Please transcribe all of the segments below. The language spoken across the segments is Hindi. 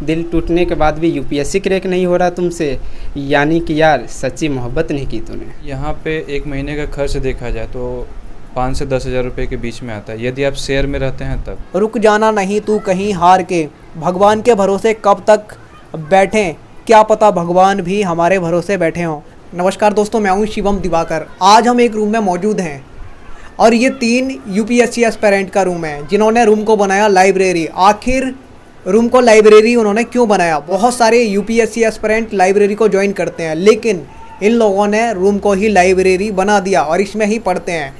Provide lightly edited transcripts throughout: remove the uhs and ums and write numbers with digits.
दिल टूटने के बाद भी यूपीएससी क्रैक नहीं हो रहा तुमसे, यानी कि यार सच्ची मोहब्बत नहीं की तूने। यहाँ पे एक महीने का खर्च देखा जाए तो 5 से 10 हज़ार रुपये के बीच में आता है, यदि आप शेयर में रहते हैं तब। रुक जाना नहीं तू कहीं हार के, भगवान के भरोसे कब तक बैठें, क्या पता भगवान भी हमारे भरोसे बैठे हों। नमस्कार दोस्तों, मैं हूँ शिवम दिवाकर। आज हम एक रूम में मौजूद हैं और ये 3 यूपीएससी एस्पिरेंट का रूम है जिन्होंने रूम को बनाया लाइब्रेरी। आखिर रूम को लाइब्रेरी उन्होंने क्यों बनाया? बहुत सारे यूपीएससी एस्पिरेंट लाइब्रेरी को ज्वाइन करते हैं, लेकिन इन लोगों ने रूम को ही लाइब्रेरी बना दिया और इसमें ही पढ़ते हैं।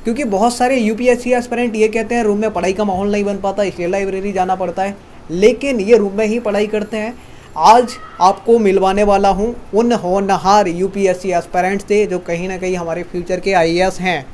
क्योंकि बहुत सारे यूपीएससी एस्पिरेंट ये कहते हैं रूम में पढ़ाई का माहौल नहीं बन पाता, इसलिए लाइब्रेरी जाना पड़ता है, लेकिन ये रूम में ही पढ़ाई करते हैं। आज आपको मिलवाने वाला हूँ उन होनहार यूपीएससी एस्पिरेंट्स से जो कहीं ना कहीं हमारे फ्यूचर के आईएएस हैं।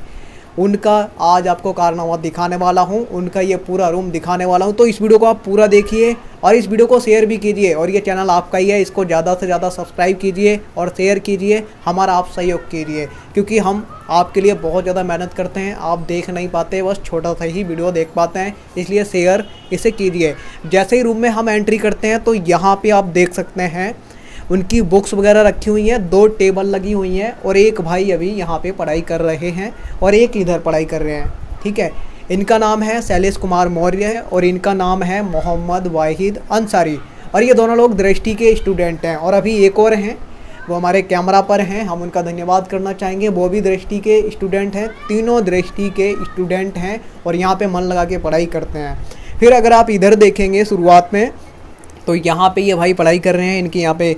उनका आज आपको कारनामा दिखाने वाला हूँ, उनका ये पूरा रूम दिखाने वाला हूँ। तो इस वीडियो को आप पूरा देखिए और इस वीडियो को शेयर भी कीजिए, और ये चैनल आपका ही है, इसको ज़्यादा से ज़्यादा सब्सक्राइब कीजिए और शेयर कीजिए, हमारा आप सहयोग कीजिए, क्योंकि हम आपके लिए बहुत ज़्यादा मेहनत करते हैं। आप देख नहीं पाते, बस छोटा सा ही वीडियो देख पाते हैं, इसलिए शेयर इसे कीजिए। जैसे ही रूम में हम एंट्री करते हैं तो यहाँ पर आप देख सकते हैं उनकी बुक्स वगैरह रखी हुई हैं, 2 टेबल लगी हुई हैं और एक भाई अभी यहाँ पे पढ़ाई कर रहे हैं और एक इधर पढ़ाई कर रहे हैं। ठीक है, इनका नाम है शैलेश कुमार मौर्य है और इनका नाम है मोहम्मद वाहिद अंसारी, और ये दोनों लोग दृष्टि के स्टूडेंट हैं। और अभी एक और हैं, वो हमारे कैमरा पर हैं, हम उनका धन्यवाद करना चाहेंगे, वो भी दृष्टि के स्टूडेंट हैं। तीनों दृष्टि के स्टूडेंट हैं और यहाँ पर मन लगा के पढ़ाई करते हैं। फिर अगर आप इधर देखेंगे शुरुआत में तो यहाँ पे ये भाई पढ़ाई कर रहे हैं, इनकी यहाँ पे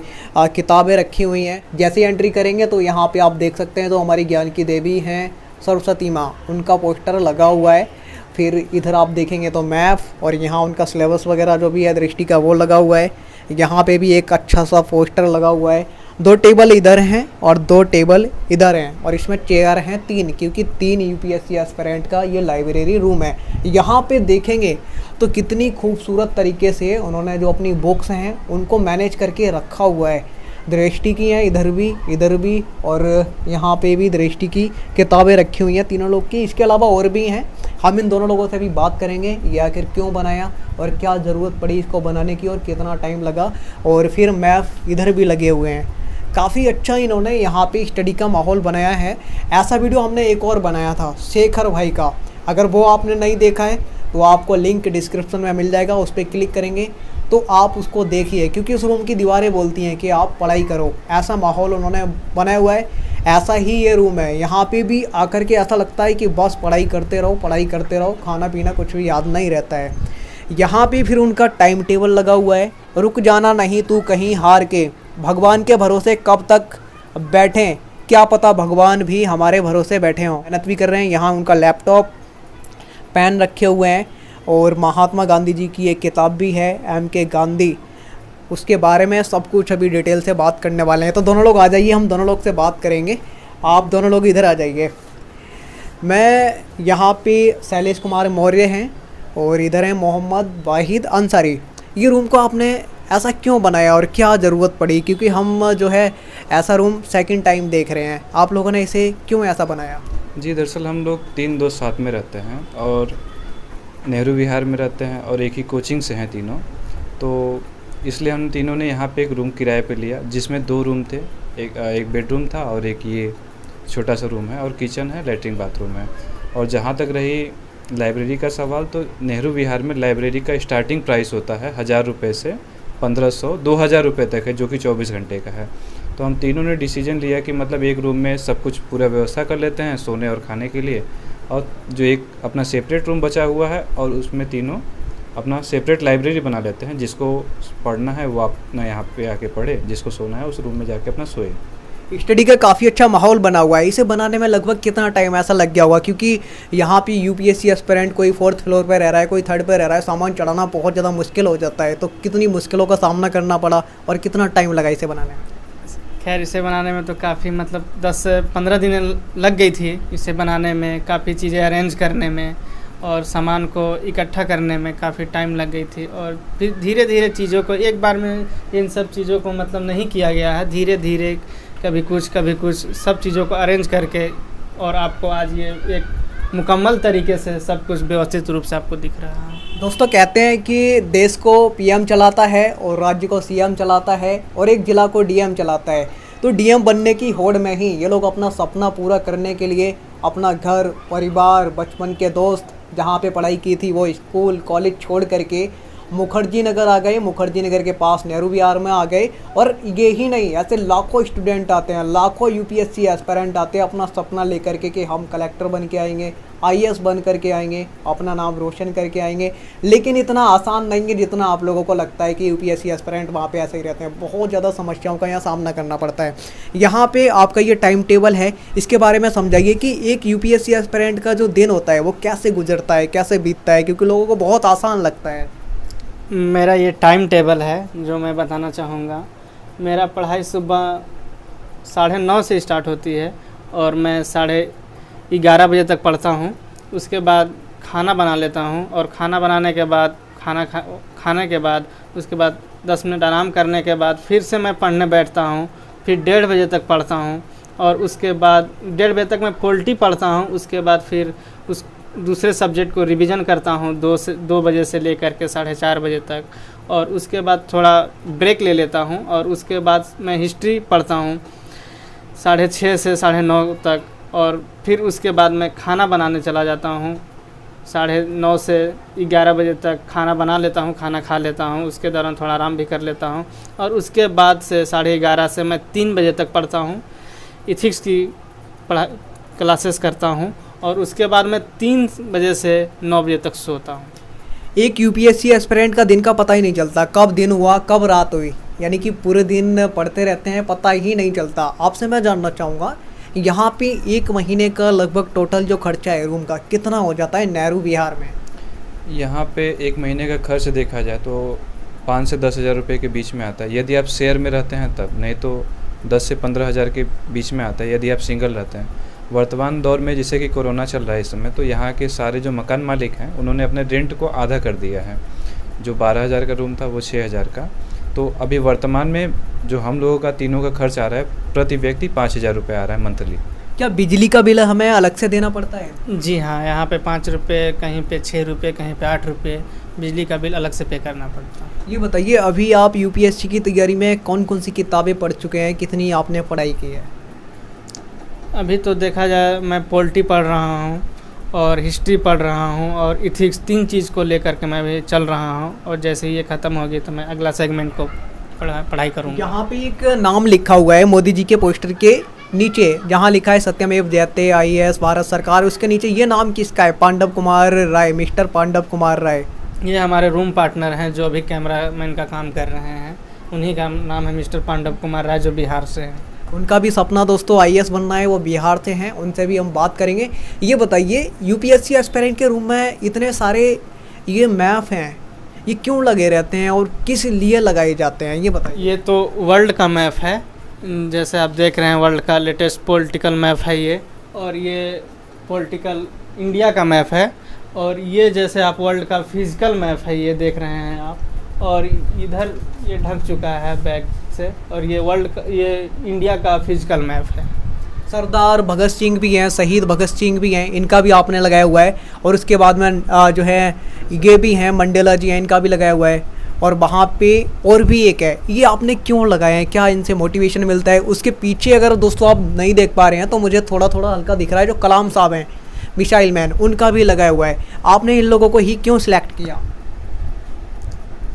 किताबें रखी हुई हैं। जैसे एंट्री करेंगे तो यहाँ पे आप देख सकते हैं तो हमारी ज्ञान की देवी हैं सरस्वती माँ, उनका पोस्टर लगा हुआ है। फिर इधर आप देखेंगे तो मैथ और यहाँ उनका सिलेबस वगैरह जो भी है दृष्टि का वो लगा हुआ है। यहाँ पे भी एक अच्छा सा पोस्टर लगा हुआ है। 2 टेबल इधर हैं और 2 टेबल इधर हैं, और इसमें चेयर हैं 3, क्योंकि 3 यूपीएससी एस्पिरेंट का ये लाइब्रेरी रूम है। यहाँ पे देखेंगे तो कितनी खूबसूरत तरीके से उन्होंने जो अपनी बुक्स हैं उनको मैनेज करके रखा हुआ है। दृष्टि की हैं इधर भी और यहाँ पे भी दृष्टि की किताबें रखी हुई हैं तीनों लोग की। इसके अलावा और भी हैं, हम इन दोनों लोगों से भी बात करेंगे ये आखिर क्यों बनाया और क्या ज़रूरत पड़ी इसको बनाने की और कितना टाइम लगा। और फिर मैथ इधर भी लगे हुए हैं। काफ़ी अच्छा इन्होंने यहाँ पे स्टडी का माहौल बनाया है। ऐसा वीडियो हमने एक और बनाया था शेखर भाई का, अगर वो आपने नहीं देखा है तो आपको लिंक डिस्क्रिप्शन में मिल जाएगा, उस पर क्लिक करेंगे तो आप उसको देखिए, क्योंकि उस रूम की दीवारें बोलती हैं कि आप पढ़ाई करो। ऐसा माहौल उन्होंने बनाया हुआ है, ऐसा ही ये रूम है। यहाँ पे भी आकर के ऐसा लगता है कि बस पढ़ाई करते रहो, खाना पीना कुछ भी याद नहीं रहता है। यहाँ पे फिर उनका टाइम टेबल लगा हुआ है, रुक जाना नहीं तू कहीं हार के, भगवान के भरोसे कब तक बैठें, क्या पता भगवान भी हमारे भरोसे बैठे हों। मेहनत भी कर रहे हैं। यहाँ उनका लैपटॉप, पेन रखे हुए हैं और महात्मा गांधी जी की एक किताब भी है MK गांधी, उसके बारे में सब कुछ अभी डिटेल से बात करने वाले हैं। तो दोनों लोग आ जाइए, हम दोनों लोग से बात करेंगे। आप दोनों लोग इधर आ जाइए। मैं यहाँ पे शैलेश कुमार मौर्य हैं और इधर हैं मोहम्मद वाहिद अंसारी। ये रूम को आपने ऐसा क्यों बनाया और क्या ज़रूरत पड़ी? क्योंकि हम जो है ऐसा रूम सेकंड टाइम देख रहे हैं, आप लोगों ने इसे क्यों ऐसा बनाया? जी, दरअसल हम लोग 3 दोस्त साथ में रहते हैं और नेहरू विहार में रहते हैं और एक ही कोचिंग से हैं तीनों, तो इसलिए हम तीनों ने यहाँ पे एक रूम किराए पे लिया, जिसमें 2 रूम थे, एक बेडरूम था और एक ये छोटा सा रूम है और किचन है, लेटरिन बाथरूम है। और जहाँ तक रही लाइब्रेरी का सवाल, तो नेहरू विहार में लाइब्रेरी का स्टार्टिंग प्राइस होता है 1000 रुपये से 1500 2000 रुपये तक है, जो कि 24 घंटे का है। तो हम तीनों ने डिसीजन लिया कि मतलब एक रूम में सब कुछ पूरा व्यवस्था कर लेते हैं सोने और खाने के लिए, और जो एक अपना सेपरेट रूम बचा हुआ है और उसमें तीनों अपना सेपरेट लाइब्रेरी बना लेते हैं। जिसको पढ़ना है वो अपना यहाँ पे आके पढ़े, जिसको सोना है उस रूम में जाके अपना सोए। स्टडी का काफ़ी अच्छा माहौल बना हुआ है। इसे बनाने में लगभग कितना टाइम ऐसा लग गया होगा? क्योंकि यहाँ पे यूपीएससी एस्पिरेंट कोई 4th फ्लोर पे रह रहा है, कोई 3rd पे रह रहा है, सामान चढ़ाना बहुत ज़्यादा मुश्किल हो जाता है। तो कितनी मुश्किलों का सामना करना पड़ा और कितना टाइम लगा इसे बनाने में? खैर, इसे बनाने में तो काफ़ी मतलब 10 से 15 दिन लग गई थी इसे बनाने में, काफ़ी चीज़ें अरेंज करने में और सामान को इकट्ठा करने में काफ़ी टाइम लग गई थी। और फिर धीरे धीरे चीज़ों को एक बार में इन सब चीज़ों को मतलब नहीं किया गया है, धीरे धीरे कभी कुछ सब चीज़ों को अरेंज करके, और आपको आज ये एक मुकम्मल तरीके से सब कुछ व्यवस्थित रूप से आपको दिख रहा है। दोस्तों कहते हैं कि देश को पीएम चलाता है और राज्य को सीएम चलाता है और एक ज़िला को डीएम चलाता है। तो डीएम बनने की होड़ में ही ये लोग अपना सपना पूरा करने के लिए अपना घर, परिवार, बचपन के दोस्त, जहाँ पे पढ़ाई की थी वो स्कूल कॉलेज छोड़ करके मुखर्जी नगर आ गए। मुखर्जी नगर के पास नेहरू विहार में आ गए। और ये ही नहीं, ऐसे लाखों स्टूडेंट आते हैं, लाखों यूपीएससी एस्पिरेंट आते हैं अपना सपना लेकर के कि हम कलेक्टर बन के आएंगे, आईएएस बन करके आएंगे, अपना नाम रोशन करके आएंगे। लेकिन इतना आसान नहीं है जितना आप लोगों को लगता है कि यूपीएससी एस्पिरेंट वहाँ पे ऐसे ही रहते हैं। बहुत ज़्यादा समस्याओं का यहाँ सामना करना पड़ता है। यहाँ पे आपका ये टाइम टेबल है, इसके बारे में समझाइए कि एक यूपीएससी एस्पिरेंट का जो दिन होता है वो कैसे गुजरता है, कैसे बीतता है, क्योंकि लोगों को बहुत आसान लगता है। मेरा ये टाइम टेबल है जो मैं बताना चाहूँगा। मेरा पढ़ाई सुबह 9:30 से स्टार्ट होती है और मैं 11:30 बजे तक पढ़ता हूँ। उसके बाद खाना बना लेता हूँ और खाना बनाने के बाद खाने के बाद उसके बाद 10 मिनट आराम करने के बाद फिर से मैं पढ़ने बैठता हूँ। फिर 1:30 बजे तक पढ़ता हूँ और उसके बाद 1:30 बजे तक मैं पॉलिटी पढ़ता हूँ। उसके बाद फिर उस दूसरे सब्जेक्ट को रिवीजन करता हूँ 2 बजे से लेकर के 4:30 बजे तक। और उसके बाद थोड़ा ब्रेक ले लेता हूँ और उसके बाद मैं हिस्ट्री पढ़ता हूँ 6:30 से 9:30 तक। और फिर उसके बाद मैं खाना बनाने चला जाता हूँ 9:30 से 11 बजे तक खाना बना लेता हूँ, खाना खा लेता हूँ। उसके दौरान थोड़ा आराम भी कर लेता हूँ और उसके बाद से 11:30 से मैं 3 बजे तक पढ़ता हूँ, इथिक्स की क्लासेस करता हूँ। और उसके बाद मैं 3 बजे से 9 बजे तक सोता हूँ। एक यूपीएससी एस्पिरेंट का दिन का पता ही नहीं चलता, कब दिन हुआ कब रात हुई, यानी कि पूरे दिन पढ़ते रहते हैं, पता ही नहीं चलता। आपसे मैं जानना चाहूँगा यहाँ पे 1 महीने का लगभग टोटल जो खर्चा है रूम का कितना हो जाता है नेहरू विहार में? यहाँ पे 1 महीने का खर्च देखा जाए तो 5 से 10 हज़ार रुपये के बीच में आता है यदि आप शेयर में रहते हैं तब, नहीं तो 10 से 15 हज़ार के बीच में आता है यदि आप सिंगल रहते हैं। वर्तमान दौर में जैसे कि कोरोना चल रहा है इस समय, तो यहाँ के सारे जो मकान मालिक हैं उन्होंने अपने रेंट को आधा कर दिया है। जो 12,000 का रूम था वो 6,000 का। तो अभी वर्तमान में जो हम लोगों का तीनों का खर्च आ रहा है प्रति व्यक्ति 5,000 रुपये आ रहा है मंथली। क्या बिजली का बिल हमें अलग से देना पड़ता है? जी हाँ, यहाँ पे 5 रुपये, कहीं पे 6 रुपये, कहीं पे 8 रुपये बिजली का बिल अलग से पे करना पड़ता है। ये बताइए अभी आप यूपीएससी की तैयारी में कौन कौन सी किताबें पढ़ चुके हैं, कितनी आपने पढ़ाई की है? अभी तो देखा जाए मैं पॉलिटी पढ़ रहा हूँ और हिस्ट्री पढ़ रहा हूँ और इथिक्स, 3 चीज़ को लेकर के मैं भी चल रहा हूँ। और जैसे ही ये ख़त्म होगी तो मैं अगला सेगमेंट को पढ़ाई करूँगा। यहाँ पे एक नाम लिखा हुआ है मोदी जी के पोस्टर के नीचे, जहाँ लिखा है सत्यमेव जयते आईएएस भारत सरकार। उसके नीचे ये नाम किसका है? पांडव कुमार राय, मिस्टर पांडव कुमार राय। ये हमारे रूम पार्टनर हैं जो अभी कैमरामैन का काम कर रहे हैं, उन्हीं का नाम है मिस्टर पांडव कुमार राय, जो बिहार से हैं। उनका भी सपना दोस्तों आईएएस बनना है, वो बिहार से हैं, उनसे भी हम बात करेंगे। ये बताइए यूपीएससी एस्पिरेंट के रूम में इतने सारे ये मैप हैं, ये क्यों लगे रहते हैं और किस लिए लगाए जाते हैं, ये बताइए। ये तो वर्ल्ड का मैप है, जैसे आप देख रहे हैं वर्ल्ड का लेटेस्ट पॉलिटिकल मैप है ये। और ये पॉलिटिकल इंडिया का मैप है। और ये जैसे आप वर्ल्ड का फिजिकल मैप है, ये देख रहे हैं आप। और इधर ये ढक चुका है बैग से। और ये ये इंडिया का फिजिकल मैप है। सरदार भगत सिंह भी हैं, शहीद भगत सिंह भी हैं, इनका भी आपने लगाया हुआ है। और उसके बाद में जो है ये भी हैं, मंडेला जी हैं, इनका भी लगाया हुआ है। और वहाँ पे और भी एक है, ये आपने क्यों लगाया है, क्या इनसे मोटिवेशन मिलता है? उसके पीछे अगर दोस्तों आप नहीं देख पा रहे हैं तो मुझे थोड़ा थोड़ा हल्का दिख रहा है, जो कलाम साहब हैं, मिसाइल मैन, उनका भी लगाया हुआ है। आपने इन लोगों को ही क्यों सिलेक्ट किया?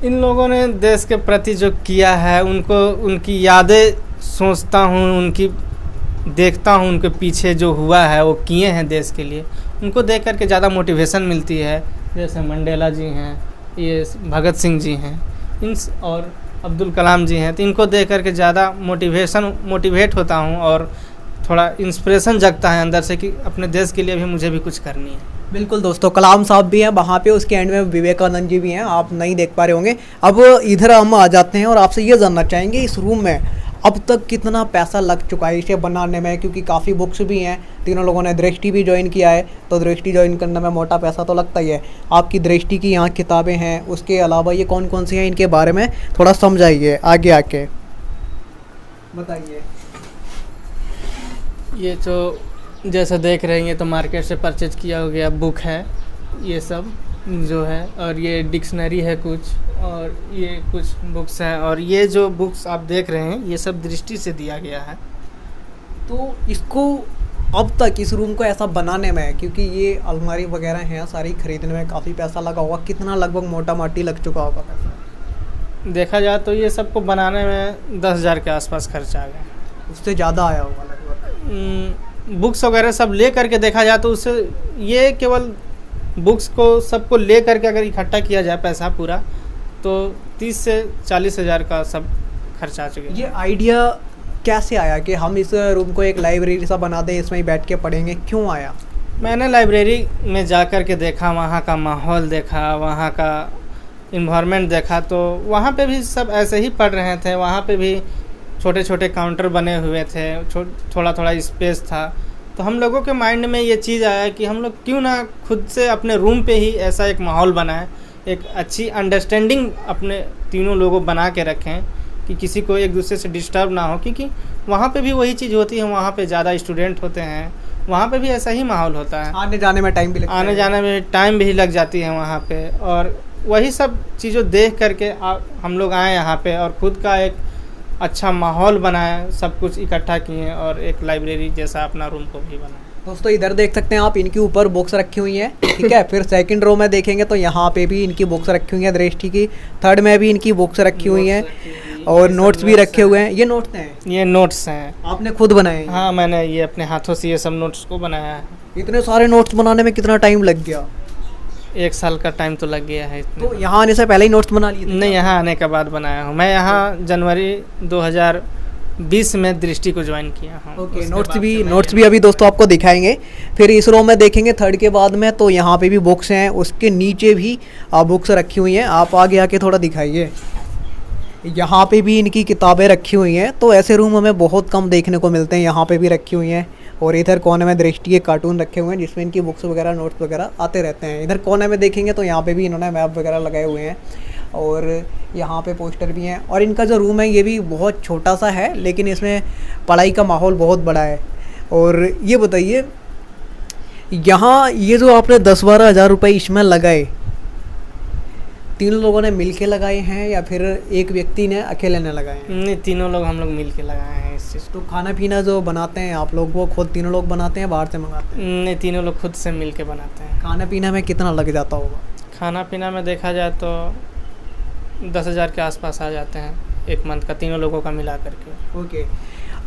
इन लोगों ने देश के प्रति जो किया है, उनकी यादें सोचता हूँ, उनकी देखता हूँ, उनके पीछे जो हुआ है वो किए हैं देश के लिए, उनको देख कर के ज़्यादा मोटिवेशन मिलती है। जैसे मंडेला जी हैं, ये भगत सिंह जी हैं, और अब्दुल कलाम जी हैं, तो इनको देख कर के ज़्यादा मोटिवेट होता हूँ और थोड़ा इंस्पिरेशन जगता है अंदर से कि अपने देश के लिए भी मुझे भी कुछ करनी है। बिल्कुल दोस्तों, कलाम साहब भी हैं वहाँ पे, उसके एंड में विवेकानंद जी भी हैं, आप नहीं देख पा रहे होंगे। अब इधर हम आ जाते हैं और आपसे ये जानना चाहेंगे इस रूम में अब तक कितना पैसा लग चुका है इसे बनाने में, क्योंकि काफ़ी बुक्स भी हैं, तीनों लोगों ने दृष्टि भी ज्वाइन किया है, तो दृष्टि ज्वाइन करने में मोटा पैसा तो लगता ही है। आपकी दृष्टि की यहाँ किताबें हैं, उसके अलावा ये कौन कौन सी हैं, इनके बारे में थोड़ा समझाइए आगे आके बताइए। ये तो जैसा देख रहे हैं, ये तो मार्केट से परचेज किया हो गया बुक है ये सब। जो है, और ये डिक्शनरी है कुछ, और ये कुछ बुक्स हैं, और ये जो बुक्स आप देख रहे हैं ये सब दृष्टि से दिया गया है। तो इसको अब तक इस रूम को ऐसा बनाने में, क्योंकि ये अलमारी वगैरह हैं सारी खरीदने में काफ़ी पैसा लगा होगा, कितना लगभग मोटा माटी लग चुका होगा पैसा? देखा जाए तो ये सबको बनाने में 10,000 के आसपास खर्च आ गया। उससे ज़्यादा आया होगा लगभग। बुक्स वगैरह सब ले करके देखा जाए तो उससे ये केवल बुक्स को सबको ले करके अगर इकट्ठा किया जाए पैसा पूरा, तो 30 से 40 हज़ार का सब खर्च आ चुके हैं। ये आइडिया कैसे आया कि हम इस रूम को एक लाइब्रेरी सा बना दें, इसमें ही बैठ के पढ़ेंगे, क्यों आया? मैंने लाइब्रेरी में जा कर के देखा, वहाँ का माहौल देखा, वहाँ का इन्वायरमेंट देखा, तो वहाँ पे भी सब ऐसे ही पढ़ रहे थे। वहाँ पे भी छोटे छोटे काउंटर बने हुए थे, थोड़ा थोड़ा स्पेस था। तो हम लोगों के माइंड में ये चीज़ आया कि हम लोग क्यों ना खुद से अपने रूम पे ही ऐसा एक माहौल बनाएं, एक अच्छी अंडरस्टैंडिंग अपने तीनों लोगों बना के रखें कि किसी को एक दूसरे से डिस्टर्ब ना हो, क्योंकि वहाँ पे भी वही चीज़ होती है। वहाँ पे ज़्यादा स्टूडेंट होते हैं, वहाँ पे भी ऐसा ही माहौल होता है। आने जाने में टाइम भी लगता है। आने जाने में टाइम भी लग जाती है वहाँ पे, और वही सब चीज़ों देख करके हम लोग आए यहाँ पे और ख़ुद का एक अच्छा माहौल बनाया, सब कुछ इकट्ठा किए और एक लाइब्रेरी जैसा अपना रूम को भी बनाया। दोस्तों इधर देख सकते हैं आप, इनके ऊपर बुक्स रखी हुई हैं, ठीक है। फिर सेकंड रो में देखेंगे तो यहाँ पे भी इनकी बुक्स रखी हुई हैं दृष्टि की। थर्ड में भी इनकी बुक्स रखी हुई हैं और नोट्स भी रखे हुए हैं। ये नोट्स हैं? ये नोट्स हैं। आपने खुद बनाए हैं? हाँ, मैंने ये अपने हाथों से ये सब नोट्स को बनाया है। इतने सारे नोट्स बनाने में कितना टाइम लग गया? 1 साल का टाइम तो लग गया है इतने। तो यहाँ आने से पहले ही नोट्स बना लिए थे? नहीं, यहाँ आने के बाद बनाया हूँ। मैं यहाँ जनवरी 2020 में दृष्टि को ज्वाइन किया हूँ। ओके, नोट्स भी अभी दोस्तों आपको दिखाएंगे। फिर इस रो में देखेंगे थर्ड के बाद में, तो यहाँ पे भी बुक्स हैं, उसके नीचे भी बुक्स रखी हुई हैं। आप आगे आके थोड़ा दिखाइए। यहाँ पे भी इनकी किताबें रखी हुई हैं। तो ऐसे रूम हमें बहुत कम देखने को मिलते हैं। यहाँ पे भी रखी हुई हैं और इधर कोने में दृष्टि के कार्टून रखे हुए हैं जिसमें इनकी बुक्स वगैरह नोट्स वगैरह आते रहते हैं। इधर कोने में देखेंगे तो यहाँ पे भी इन्होंने मैप वगैरह लगाए हुए हैं और यहाँ पे पोस्टर भी हैं। और इनका जो रूम है ये भी बहुत छोटा सा है, लेकिन इसमें पढ़ाई का माहौल बहुत बड़ा है। और ये बताइए, यहाँ ये जो आपने 10-12 हज़ार रुपये इसमें लगाए, तीनों लोगों ने मिल के लगाए हैं या फिर एक व्यक्ति ने अकेले ने लगाए हैं? नहीं, तीनों लोग हम लोग मिल के लगाए हैं इस चीज़। तो खाना पीना जो बनाते हैं आप लोग, वो खुद तीनों लोग बनाते हैं, बाहर से मंगाते हैं? नहीं, तीनों लोग खुद से मिल के बनाते हैं। खाना पीना में कितना लग जाता होगा? खाना पीना में देखा जाए तो 10,000 के आसपास आ जाते हैं 1 मंथ का, तीनों लोगों का मिला करके। ओके,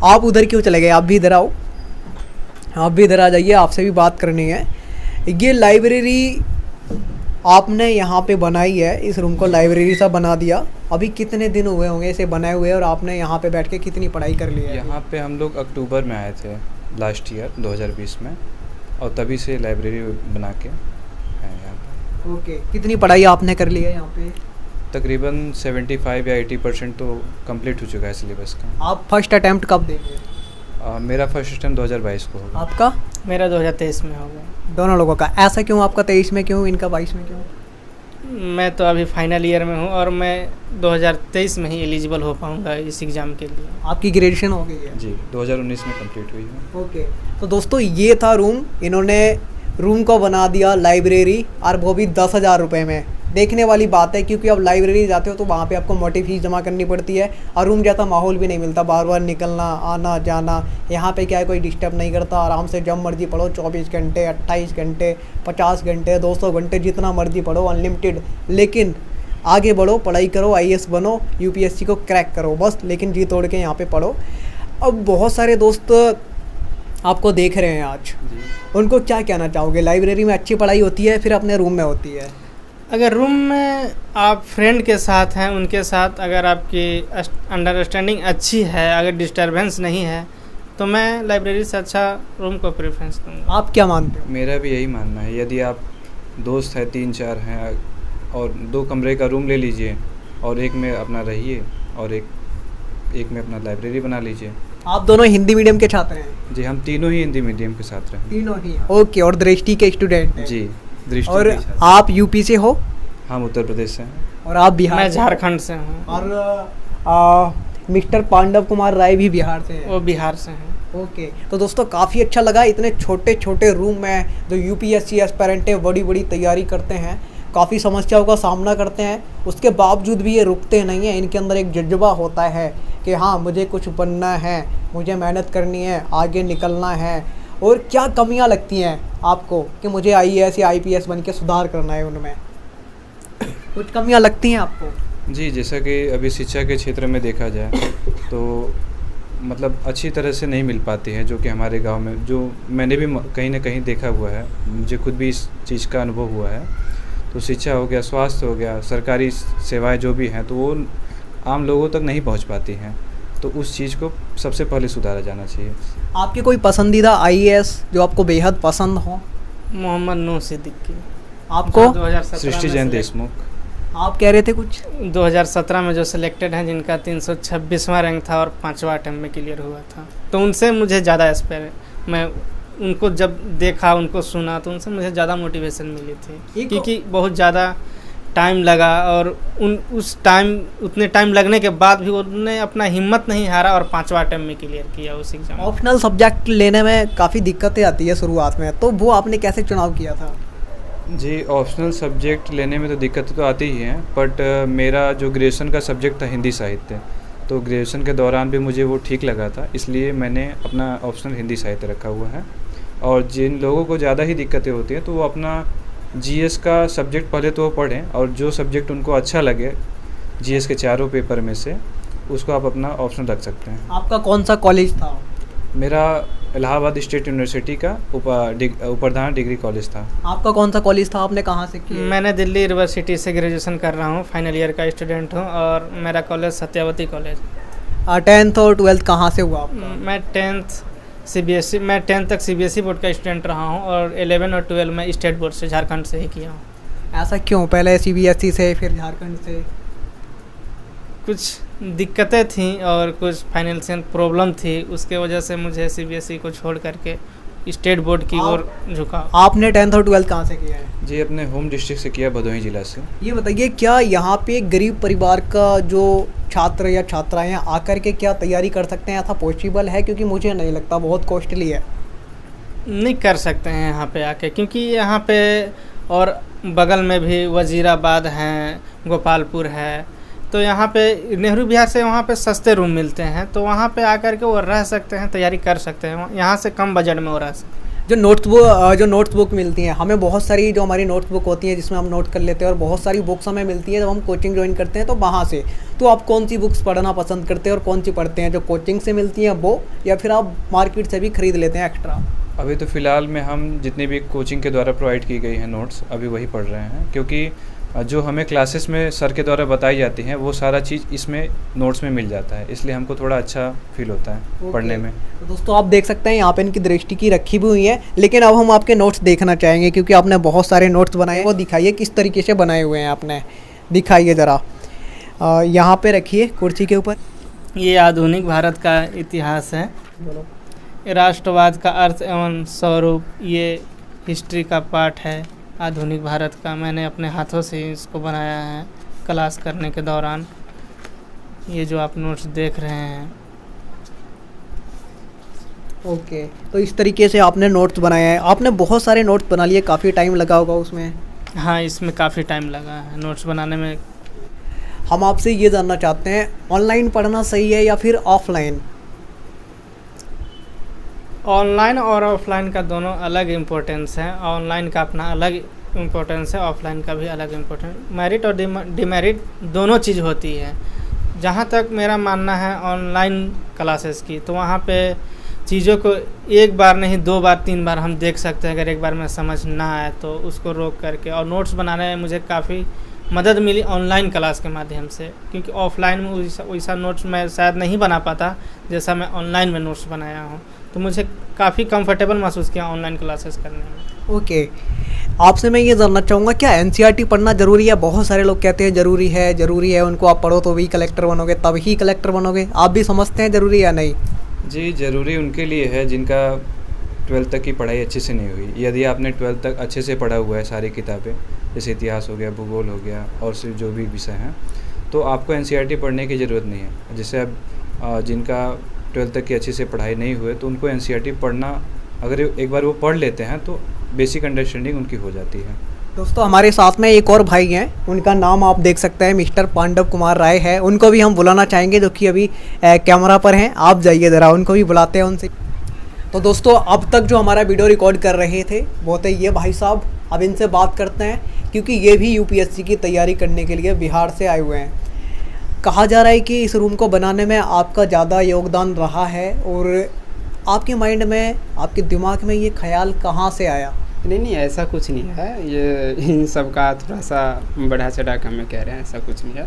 आप उधर क्यों चले गए? आप भी इधर आओ, आप भी इधर आ जाइए, आपसे भी बात करनी है। ये लाइब्रेरी आपने यहाँ पे बनाई है, इस रूम को लाइब्रेरी सा बना दिया। अभी कितने दिन हुए होंगे इसे बनाए हुए और आपने यहाँ पे बैठ के कितनी पढ़ाई कर ली है? यहाँ पे हम लोग अक्टूबर में आए थे लास्ट ईयर 2020 में, और तभी से लाइब्रेरी बना के हैं यहाँ पे। ओके, कितनी पढ़ाई आपने कर ली है यहाँ पे? तकरीबन 75 या 80% तो कंप्लीट हो चुका है सिलेबस का। आप फर्स्ट अटैम्प्ट कब देंगे? मेरा फर्स्ट टाइम 2022 को होगा। आपका? मेरा 2023 में होगा। दोनों लोगों का। ऐसा क्यों? आपका 23 में क्यों, इनका 22 में क्यों? मैं तो अभी फाइनल ईयर में हूँ और मैं 2023 में ही एलिजिबल हो पाऊँगा इस एग्ज़ाम के लिए। आपकी ग्रेजुएशन हो गई है? जी, 2019 में कंप्लीट हुई है। ओके, तो दोस्तों ये था रूम। इन्होंने रूम को बना दिया लाइब्रेरी, और वो भी 10,000 रुपये में। देखने वाली बात है, क्योंकि अब लाइब्रेरी जाते हो तो वहाँ पे आपको मोटी फीस जमा करनी पड़ती है और रूम जैसा माहौल भी नहीं मिलता, बार बार निकलना आना जाना। यहाँ पे क्या है, कोई डिस्टर्ब नहीं करता, आराम से जब मर्जी पढ़ो, 24 घंटे 28 घंटे 50 घंटे 200 घंटे जितना मर्जी पढ़ो, अनलिमिटेड। लेकिन आगे बढ़ो, पढ़ाई करो, IAS बनो, UPSC को क्रैक करो बस, लेकिन जी तोड़ के यहाँ पर पढ़ो। अब बहुत सारे दोस्त आपको देख रहे हैं आज, उनको क्या कहना चाहोगे? लाइब्रेरी में अच्छी पढ़ाई होती है, फिर अपने रूम में होती है? अगर रूम में आप फ्रेंड के साथ हैं, उनके साथ अगर आपकी अंडरस्टैंडिंग अच्छी है, अगर डिस्टरबेंस नहीं है, तो मैं लाइब्रेरी से अच्छा रूम को प्रेफरेंस दूँगा। आप क्या मानते हो? मेरा भी यही मानना है। यदि आप दोस्त हैं 3-4 हैं और 2 कमरे का रूम ले लीजिए और एक में अपना रहिए और एक में अपना लाइब्रेरी बना लीजिए। आप दोनों हिंदी मीडियम के छात्र हैं? जी, हम तीनों ही हिंदी मीडियम के साथ रहे। तीनों ही? ओके, और दृष्टि के स्टूडेंट हैं? जी, दृष्टि और के साथ। आप यूपी से हो? हम उत्तर प्रदेश से हैं। और आप बिहार? मैं झारखंड से हूँ। और मिस्टर पांडव कुमार राय भी बिहार से हैं? वो बिहार से हैं। ओके, तो दोस्तों काफ़ी अच्छा लगा। इतने छोटे छोटे रूम में जो UPSC एस्पिरेंट है, बड़ी बड़ी तैयारी करते हैं, काफ़ी समस्याओं का सामना करते हैं, उसके बावजूद भी ये रुकते नहीं हैं। इनके अंदर एक जज्बा होता है कि हाँ मुझे कुछ बनना है, मुझे मेहनत करनी है, आगे निकलना है। और क्या कमियां लगती हैं आपको कि मुझे आईएएस या आईपीएस बन के सुधार करना है उनमें? कुछ कमियां लगती हैं आपको? जी, जैसा कि अभी शिक्षा के क्षेत्र में देखा जाए तो मतलब अच्छी तरह से नहीं मिल पाती है, जो कि हमारे गांव में, जो मैंने भी कहीं ना कहीं देखा हुआ है, मुझे खुद भी इस चीज़ का अनुभव हुआ है। तो शिक्षा हो गया, स्वास्थ्य हो गया, सरकारी सेवाएं जो भी हैं, तो वो आम लोगों तक नहीं पहुंच पाती हैं। तो उस चीज़ को सबसे पहले सुधारा जाना चाहिए। आपके कोई पसंदीदा आईएएस जो आपको बेहद पसंद हो? मोहम्मद नूह सिद्दीकी। आपको? 2017 सृष्टि में जैन select- देशमुख। आप कह रहे थे कुछ? 2017 में जो सिलेक्टेड हैं, जिनका 326वां रैंक था और 5वां अटेम्प्ट में क्लियर हुआ था, तो उनसे मुझे ज़्यादा एक्सपेयर, मैं उनको जब देखा, उनको सुना, तो उनसे मुझे ज़्यादा मोटिवेशन मिली थी, क्योंकि बहुत ज़्यादा टाइम लगा और उतने टाइम लगने के बाद भी उन्होंने अपना हिम्मत नहीं हारा और 5वां अटेम्प्ट में क्लियर किया उस एग्ज़ाम। ऑप्शनल सब्जेक्ट लेने में काफ़ी दिक्कतें आती है शुरुआत में, तो वो आपने कैसे चुनाव किया था? जी, ऑप्शनल सब्जेक्ट लेने में तो दिक्कतें तो आती ही हैं, बट मेरा जो ग्रेजुएशन का सब्जेक्ट था हिंदी साहित्य, तो ग्रेजुएशन के दौरान भी मुझे वो ठीक लगा था, इसलिए मैंने अपना ऑप्शनल हिंदी साहित्य रखा हुआ है। और जिन लोगों को ज़्यादा ही दिक्कतें होती हैं तो वो अपना जीएस का सब्जेक्ट पहले तो वो पढ़ें, और जो सब्जेक्ट उनको अच्छा लगे जीएस के चारों पेपर में से, उसको आप अपना ऑप्शन रख सकते हैं। आपका कौन सा कॉलेज था? मेरा इलाहाबाद स्टेट यूनिवर्सिटी का उपाधान डिग्री कॉलेज था। आपका कौन सा कॉलेज था? आपने कहाँ से किया? मैंने दिल्ली यूनिवर्सिटी से ग्रेजुएशन कर रहा हूँ, फाइनल ईयर का स्टूडेंट हूँ, और मेरा कॉलेज सत्यावती कॉलेज। 10th और 12th कहाँ से हुआ आपका? मैं 10th तक सीबीएसई बोर्ड का स्टूडेंट रहा हूँ, और 11 और 12 मैं स्टेट बोर्ड से, झारखंड से ही किया हूँ। ऐसा क्यों? पहले सीबीएसई से, फिर झारखंड से? कुछ दिक्कतें थी और कुछ फाइनेंशियल प्रॉब्लम थी, उसके वजह से मुझे सीबीएसई को छोड़ करके स्टेट बोर्ड की ओर झुका। आपने 10th और 12th कहाँ से किया है? जी, अपने होम डिस्ट्रिक्ट से किया, भदोही जिला से। ये बताइए, क्या यहाँ पे गरीब परिवार का जो छात्र या छात्राएं आकर के क्या तैयारी कर सकते हैं? ऐसा पॉसिबल है? क्योंकि मुझे नहीं लगता, बहुत कॉस्टली है। नहीं कर सकते हैं यहाँ पे आके, क्योंकि यहाँ पे और बगल में भी वजीराबाद हैं, गोपालपुर है, तो यहाँ पे नेहरू विहार से वहाँ पे सस्ते रूम मिलते हैं, तो वहाँ पे आकर के वो रह सकते हैं, तैयारी कर सकते हैं, यहाँ से कम बजट में वो रह सकते हैं। जो नोट्स बुक मिलती हैं हमें, बहुत सारी जो हमारी नोट्स बुक होती हैं जिसमें हम नोट कर लेते हैं, और बहुत सारी बुक्स हमें मिलती है जब हम कोचिंग ज्वाइन करते हैं, तो वहाँ से तो आप कौन सी बुक्स पढ़ना पसंद करते हैं और कौन सी पढ़ते हैं? जो कोचिंग से मिलती हैं वो, या फिर आप मार्केट से भी खरीद लेते हैं एक्स्ट्रा? अभी तो फ़िलहाल में हम जितनी भी कोचिंग के द्वारा प्रोवाइड की गई हैं नोट्स, अभी वही पढ़ रहे हैं, क्योंकि जो हमें क्लासेस में सर के द्वारा बताई जाती हैं वो सारा चीज़ इसमें नोट्स में मिल जाता है, इसलिए हमको थोड़ा अच्छा फील होता है पढ़ने में। तो दोस्तों आप देख सकते हैं यहाँ पे इनकी दृष्टि की रखी भी हुई है, लेकिन अब हम आपके नोट्स देखना चाहेंगे, क्योंकि आपने बहुत सारे नोट्स बनाए हैं। वो दिखाइए किस तरीके से बनाए हुए हैं आपने, दिखाइए ज़रा। यहाँ पे रखिए कुर्सी के ऊपर। ये आधुनिक भारत का इतिहास है, राष्ट्रवाद का अर्थ एवं स्वरूप, ये हिस्ट्री का पार्ट है आधुनिक भारत का। मैंने अपने हाथों से इसको बनाया है क्लास करने के दौरान। ये जो आप नोट्स देख रहे हैं, ओके, तो इस तरीके से आपने नोट्स बनाए हैं। आपने बहुत सारे नोट्स बना लिए, काफ़ी टाइम लगा होगा उसमें? हाँ, इसमें काफ़ी टाइम लगा है नोट्स बनाने में। हम आपसे ये जानना चाहते हैं, ऑनलाइन पढ़ना सही है या फिर ऑफलाइन? ऑनलाइन और ऑफलाइन का दोनों अलग इम्पोर्टेंस है। ऑनलाइन का अपना अलग इम्पोर्टेंस है, ऑफलाइन का भी अलग इम्पोर्टेंस। मेरिट और डिमेरिट दोनों चीज़ होती है। जहाँ तक मेरा मानना है ऑनलाइन क्लासेस की, तो वहाँ पे चीज़ों को एक बार नहीं 2 बार 3 बार हम देख सकते हैं। अगर एक बार में समझ ना आए तो उसको रोक करके, और नोट्स बनाने में मुझे काफ़ी मदद मिली ऑनलाइन क्लास के माध्यम से, क्योंकि ऑफलाइन में वैसा नोट्स मैं शायद नहीं बना पाता जैसा मैं ऑनलाइन में नोट्स बनाया हूँ। तो मुझे काफ़ी कंफर्टेबल महसूस किया ऑनलाइन क्लासेस करने में। ओके, आपसे मैं ये जानना चाहूँगा, क्या एनसीईआरटी पढ़ना ज़रूरी है? बहुत सारे लोग कहते हैं ज़रूरी है, उनको आप पढ़ो तो भी कलेक्टर बनोगे, तब ही कलेक्टर बनोगे। आप भी समझते हैं ज़रूरी या नहीं? जी, ज़रूरी उनके लिए है जिनका 12th तक की पढ़ाई अच्छे से नहीं हुई। यदि आपने 12th तक अच्छे से पढ़ा हुआ है सारी किताबें, जैसे इतिहास हो गया, भूगोल हो गया, और सिर्फ जो भी विषय हैं, तो आपको एनसीईआरटी पढ़ने की ज़रूरत नहीं है। जैसे अब जिनका 12th तक की अच्छे से पढ़ाई नहीं हुई, तो उनको एनसीईआरटी पढ़ना, अगर एक बार वो पढ़ लेते हैं तो बेसिक अंडरस्टैंडिंग उनकी हो जाती है। दोस्तों हमारे साथ में एक और भाई हैं, उनका नाम आप देख सकते हैं मिस्टर पांडव कुमार राय है। उनको भी हम बुलाना चाहेंगे जो कि अभी कैमरा पर हैं। आप जाइए ज़रा, उनको भी बुलाते हैं उनसे। तो दोस्तों अब तक जो हमारा वीडियो रिकॉर्ड कर रहे थे वो थे ये भाई साहब। अब इनसे बात करते हैं क्योंकि ये भी यूपीएससी की तैयारी करने के लिए बिहार से आए हुए हैं। कहा जा रहा है कि इस रूम को बनाने में आपका ज़्यादा योगदान रहा है, और आपके माइंड में, आपके दिमाग में ये ख्याल कहाँ से आया? नहीं, ऐसा कुछ नहीं है। ये इन सब का थोड़ा सा बढ़ा चढ़ा के हमें कह रहे हैं, ऐसा कुछ नहीं है।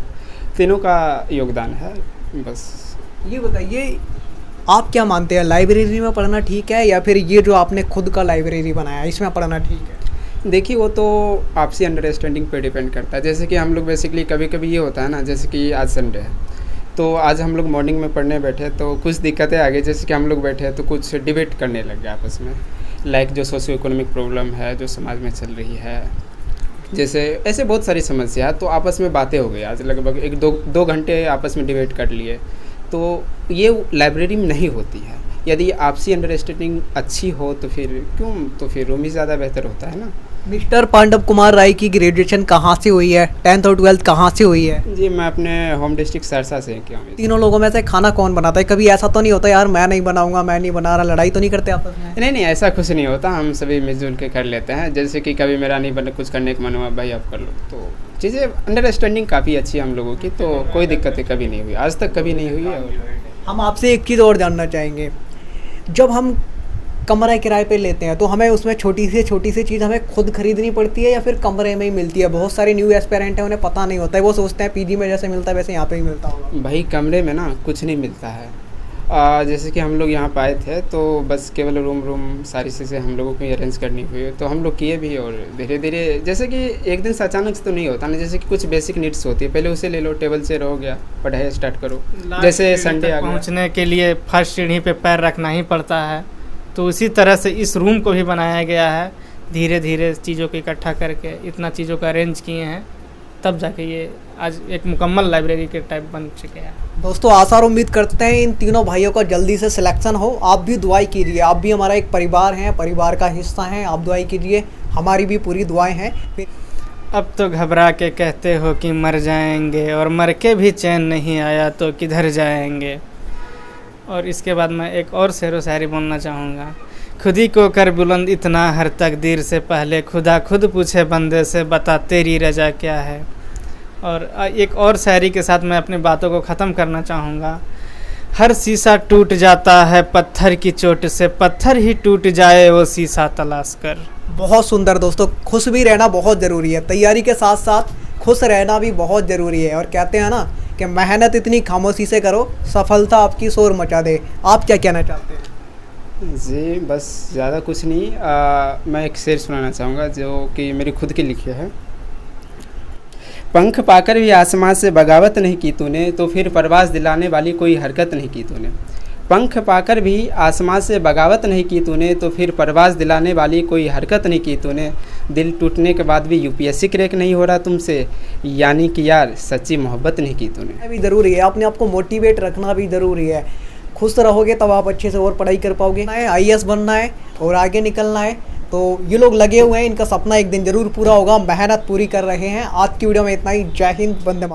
तीनों का योगदान है बस। ये बताइए, आप क्या मानते हैं, लाइब्रेरी में पढ़ना ठीक है या फिर ये जो आपने खुद का लाइब्रेरी बनाया इसमें पढ़ना ठीक है? देखिए, वो तो आपसी अंडरस्टैंडिंग पे डिपेंड करता है। जैसे कि हम लोग बेसिकली कभी कभी ये होता है ना, जैसे कि आज संडे है तो आज हम लोग मॉर्निंग में पढ़ने बैठे तो कुछ दिक्कतें आ गई। जैसे कि हम लोग बैठे तो कुछ डिबेट करने लग गए आपस में, लाइक जो सोशियो इकोनॉमिक प्रॉब्लम है जो समाज में चल रही है, जैसे ऐसे बहुत सारी समस्या है। तो आपस में बातें हो गई, आज लगभग एक दो घंटे आपस में डिबेट कर लिए। तो ये लाइब्रेरी में नहीं होती है। यदि आपसी अंडरस्टैंडिंग अच्छी हो तो फिर रूम ही ज़्यादा बेहतर होता है ना। मिस्टर पांडव कुमार राय की ग्रेजुएशन कहाँ से हुई है, 10th और 12th कहाँ से हुई है? जी, मैं अपने होम डिस्ट्रिक्ट सहरसा से किया हूँ। तीनों लोगों में से खाना कौन बनाता है? कभी ऐसा तो नहीं होता यार मैं नहीं बनाऊंगा, मैं नहीं बना रहा, लड़ाई तो नहीं करते आपस में? नहीं, ऐसा कुछ नहीं होता। हम सभी मिलजुल के कर लेते हैं। जैसे कि कभी मेरा नहीं बने, कुछ करने का मन हुआ, भाई आप कर लो। तो चीज़ें अंडरस्टैंडिंग काफ़ी अच्छी है हम लोगों की, तो कोई दिक्कतें कभी नहीं हुई, आज तक कभी नहीं हुई है। हम आपसे एक चीज़ और जानना चाहेंगे, जब हम कमरा किराए पे लेते हैं तो हमें उसमें छोटी सी चीज़ हमें खुद खरीदनी पड़ती है या फिर कमरे में ही मिलती है? बहुत सारे न्यू एस्पेरेंट हैं, उन्हें पता नहीं होता है, वो सोचते हैं पीजी में जैसे मिलता है वैसे यहाँ पे ही मिलता होगा। भाई कमरे में ना कुछ नहीं मिलता है। जैसे कि हम लोग यहाँ पे आए थे तो बस केवल रूम सारी चीज़ें हम लोगों को अरेंज करनी हुई, तो हम लोग किए भी। और धीरे धीरे, जैसे कि एक दिन से अचानक से तो नहीं होता ना, जैसे कि कुछ बेसिक नीड्स होती है, पहले उसे ले लो, टेबल चेयर हो गया, पढ़ाई स्टार्ट करो। जैसे संडे आ गया, पहुँचने के लिए फर्स्ट सीढ़ी पे पैर रखना ही पड़ता है। तो उसी तरह से इस रूम को भी बनाया गया है। धीरे धीरे चीज़ों को इकट्ठा करके इतना चीज़ों को अरेंज किए हैं, तब जाके ये आज एक मुकम्मल लाइब्रेरी के टाइप बन चुके हैं। दोस्तों आशा और उम्मीद करते हैं इन तीनों भाइयों का जल्दी से सिलेक्शन हो। आप भी दुआई कीजिए, आप भी हमारा एक परिवार हैं, परिवार का हिस्सा हैं। आप दुआई कीजिए, हमारी भी पूरी दुआएं हैं। अब तो घबरा के कहते हो कि मर जाएंगे, और मर के भी चैन नहीं आया तो किधर जाएंगे। और इसके बाद मैं एक और शेरो शायरी बोलना चाहूँगा। खुदी को कर बुलंद इतना हर तकदीर से पहले, खुदा खुद पूछे बंदे से बता तेरी रजा क्या है। और एक और शायरी के साथ मैं अपनी बातों को ख़त्म करना चाहूँगा। हर शीशा टूट जाता है पत्थर की चोट से, पत्थर ही टूट जाए वो शीशा तलाश कर। बहुत सुंदर दोस्तों, खुश भी रहना बहुत ज़रूरी है, तैयारी के साथ साथ खुश रहना भी बहुत ज़रूरी है। और कहते हैं ना कि मेहनत इतनी खामोशी से करो, सफलता आपकी शोर मचा दे। आप क्या कहना चाहते हैं? जी बस ज़्यादा कुछ नहीं। मैं एक शेर सुनाना चाहूँगा जो कि मेरी खुद की लिखी है। पंख पाकर भी आसमां से बगावत नहीं की तूने, तो फिर परवाज़ दिलाने वाली कोई हरकत नहीं की तूने। पंख पाकर भी आसमां से बगावत नहीं की तूने, तो फिर परवाज़ दिलाने वाली कोई हरकत नहीं की तूने। दिल टूटने के बाद भी यूपीएससी क्रैक नहीं हो रहा तुमसे, यानी कि यार सच्ची मोहब्बत नहीं की तूने। भी ज़रूरी है, अपने आप को मोटिवेट रखना भी ज़रूरी है। खुश रहोगे तब आप अच्छे से और पढ़ाई कर पाओगे। IAS बनना है और आगे निकलना है, तो ये लोग लगे हुए हैं, इनका सपना एक दिन ज़रूर पूरा होगा, मेहनत पूरी कर रहे हैं। आज की वीडियो में इतना ही। जय हिंद, वंदे मातरम।